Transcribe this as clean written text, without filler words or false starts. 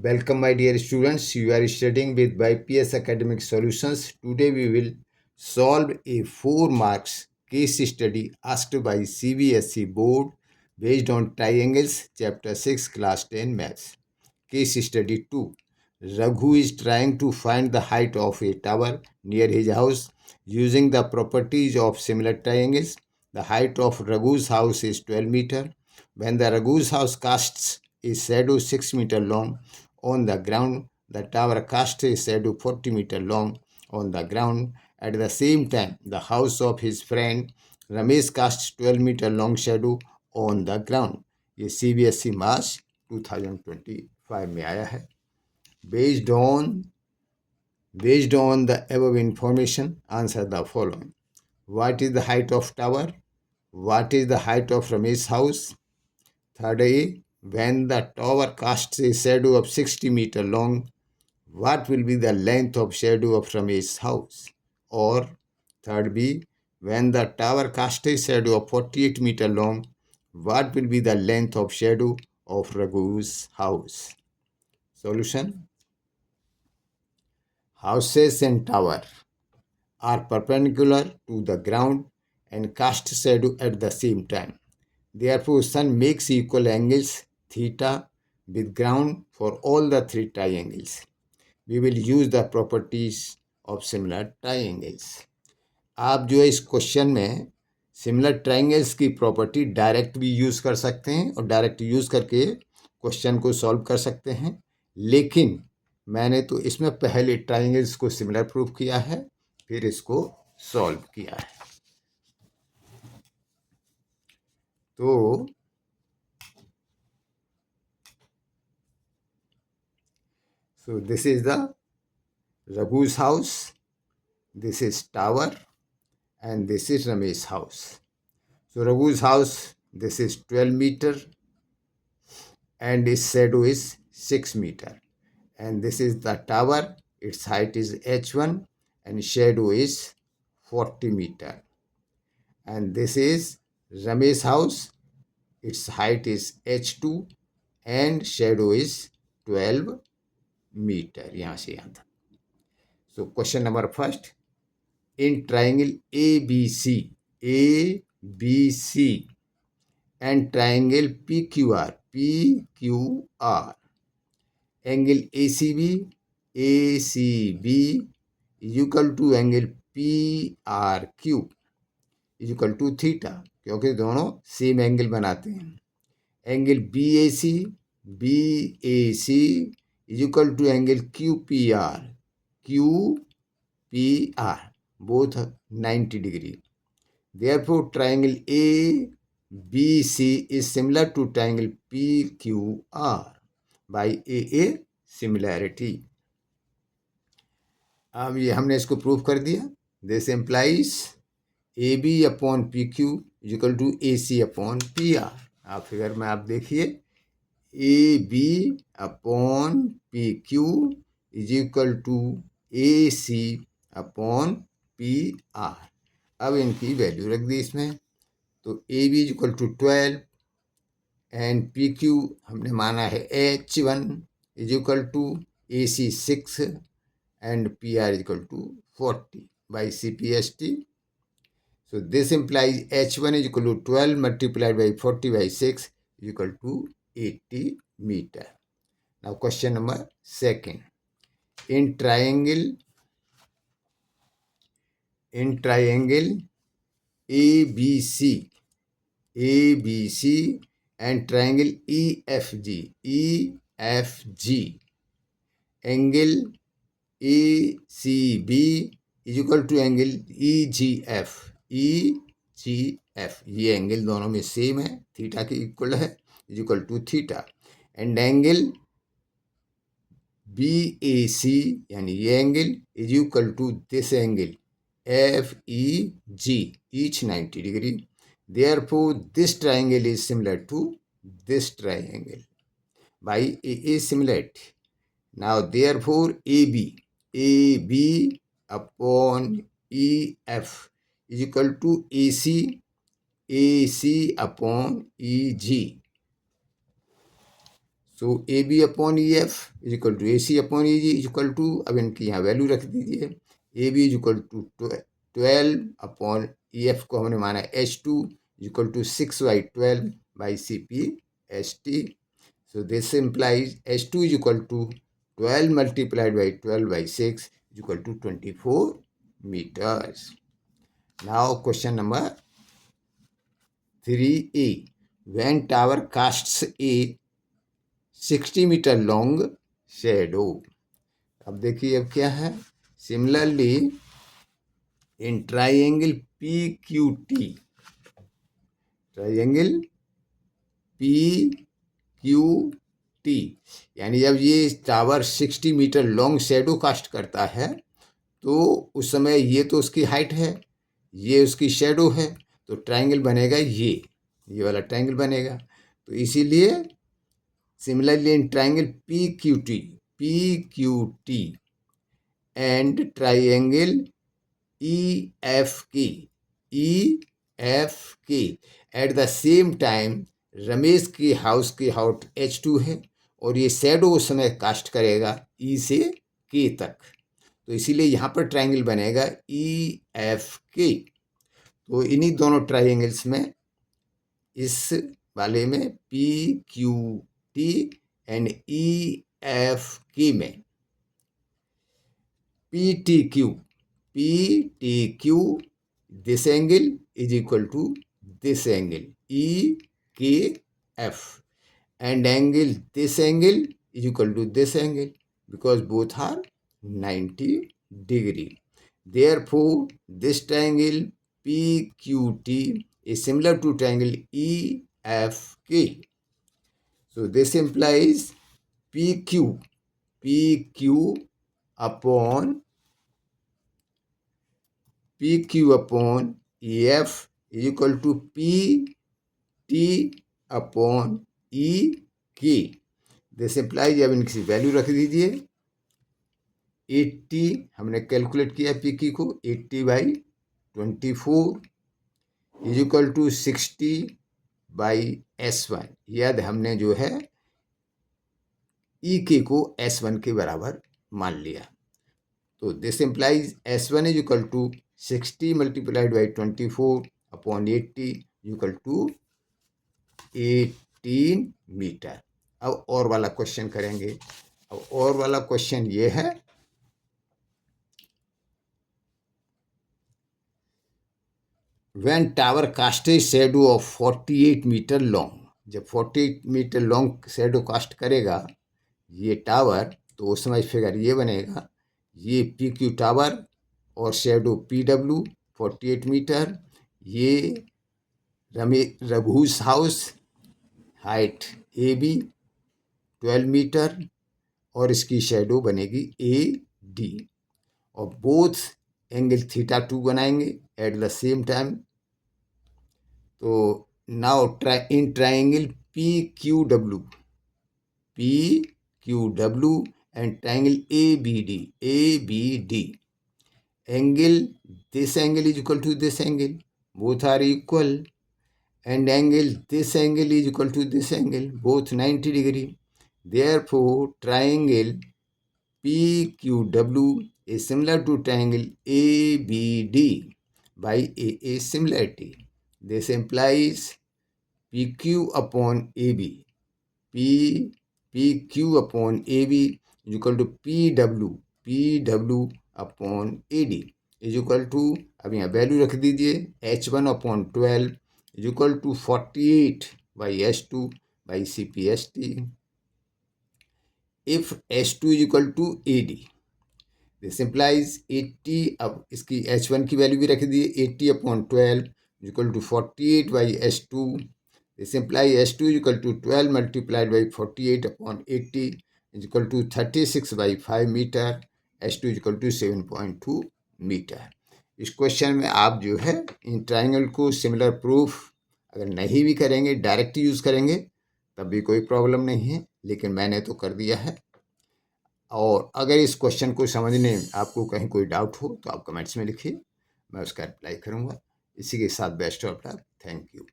Welcome, my dear students. You are studying with YPS Academic Solutions. Today we will solve a 4 marks case study asked by CBSE board based on triangles, chapter 6, class 10 maths. Case study 2. Raghu is trying to find the height of a tower near his house using the properties of similar triangles. The height of Raghu's house is 12 meter. When the Raghu's house casts a shadow 6 meter long on the ground, the tower casts a shadow 40 meter long on the ground. At the same time, the house of his friend Ramesh casts 12 meter long shadow on the ground. ये CBSE मार्च 2025 में आया है. Based on the above information, answer the following. What is the height of tower? What is the height of Ramesh's house? Third A, when the tower casts a shadow of 60 meter long, what will be the length of shadow of Ramesh's house? Or third B, when the tower casts a shadow of 48 meter long, what will be the length of shadow of Raghu's house? Solution. Houses and tower are perpendicular to the ground and cast shadow at the same time. Therefore, sun makes equal angles theta with ground for all the three triangles. We will use the properties of similar triangles. आप जो है इस question में similar triangles की property direct भी use कर सकते हैं और डायरेक्ट यूज़ करके क्वेश्चन को सॉल्व कर सकते हैं, लेकिन मैंने तो इसमें पहले ट्राइंगल्स को सिमिलर प्रूफ किया है, फिर इसको सॉल्व किया है. तो this is the Raghu's house, this is tower, and this is Ramesh's house. So Raghu's house, this is 12 meter and its shadow is 6 meter. And this is the tower, its height is h1 and shadow is 40 meter. And this is Ramesh's house, its height is h2 and shadow is 12 meter. यहाँ से यहाँ तक. So question number first. In triangle ABC and triangle PQR, angle ACB is equal to angle PRQ is equal to theta, क्योंकि दोनों same angle बनाते हैं. Angle BAC is equal to angle QPR, both 90 degree. Therefore, triangle ABC is similar to triangle PQR by AA similarity. अब ये हमने इसको prove कर दिया. This implies AB upon PQ is equal to AC upon PR. आप figure में आप देखिए, AB upon PQ is equal to AC upon PR. अब इनकी वैल्यू रख दी इसमें. तो AB is equal to 12 and PQ हमने माना है H1 is equal to AC 6 and PR is equal to 40 by CPST. So this implies H1 is equal to 12 multiplied by 40 by 6 is equal to 80 meter. Now question number second. In triangle ABC and triangle EFG, angle ACB is equal to angle EGF. ये angle दोनों में same है, theta के equal है, is equal to theta. And angle BAC यानी ये angle is equal to this angle FEG, each 90 degree. Therefore, this triangle is similar to this triangle by AA similarity. Now, therefore, AB upon EF is equal to AC upon EG. So A B upon E F is equal to A C upon E G is equal to, अब इनकी यहाँ value रख दीजिए। A B is equal to 12 upon E F को हमने माना H2 is equal to 6/12 by CP/ST। So this implies H2 is equal to 12 multiplied by 12 by 6 is equal to 24 meters. Now question number 3A. When tower casts a 60 meter long shadow. अब देखिए अब क्या है, similarly in triangle PQT, triangle PQT, यानी जब ये tower 60 metre long shadow cast करता है तो उस समय ये तो उसकी हाइट है, ये उसकी शेडो है, तो ट्राइंगल बनेगा ये वाला ट्राइंगल बनेगा। तो इसीलिए similarly in triangle PQT and triangle EFK at the same time Ramesh की हाउस की हाउट H2 है और ये शेडो उस समय कास्ट करेगा E से K तक, तो इसीलिए यहाँ पर ट्राइंगल बनेगा EFK। तो इन्हीं दोनों ट्राइंगल्स में, इस वाले में PQT एंड EFK में PTQ this angle is equal to this angle EKF, and angle this angle is equal to this angle because both are 90 degree. Therefore, this triangle PQT is similar to triangle EFK. So this implies PQ upon EF is equal to PT upon EK. This implies, अब इनकी value रख दीजिए। 80 हमने calculate किया PQ को, 80/24 is equal to 60/S1। याद हमने जो है EK को S1 के बराबर मान लिया। तो this implies S1 is equal to 60 multiplied by 24 upon 80 equal to 18 metre. अब और वाला क्वेश्चन करेंगे। अब और वाला क्वेश्चन ये है, when tower cast a shadow of 48 metre long, जब 48 मीटर लॉन्ग शेडो कास्ट करेगा ये टावर, तो उस समय फिगर ये बनेगा, ये PQ टावर और शेडो PW 48 मीटर, ये रघुस हाउस हाइट AB 12 मीटर और इसकी शेडो बनेगी AD, और बोथ एंगल θ2 बनाएंगे एट द सेम टाइम। तो now in triangle PQW and triangle ABD angle, this angle is equal to this angle, both are equal, and angle this angle is equal to this angle, both 90 degree. Therefore triangle PQW is similar to triangle ABD by AA similarity. This implies PQ upon AB is equal to PW upon AD is equal to, अब यहाँ value रख दीजिए, H1/12 is equal to 48/S2 by CP/ST if H2 is equal to AD। This implies 80, अब इसकी H1 की value भी रख दीजिए, 80/12 is equal to 48/S2। This imply S2 is equal to 12 multiplied by 48/80 is equal to 36/5 metre, H2 is equal to 7.2 metre. इस question में आप जो है इन ट्राइंगल को सिमिलर प्रूफ अगर नहीं भी करेंगे, डायरेक्ट यूज़ करेंगे तब भी कोई प्रॉब्लम नहीं है, लेकिन मैंने तो कर दिया है। और अगर इस क्वेश्चन को समझने में आपको कहीं कोई डाउट हो तो आप कमेंट्स में लिखिए, मैं उसका रिप्लाई करूँगा। इसी के साथ best of luck, thank you.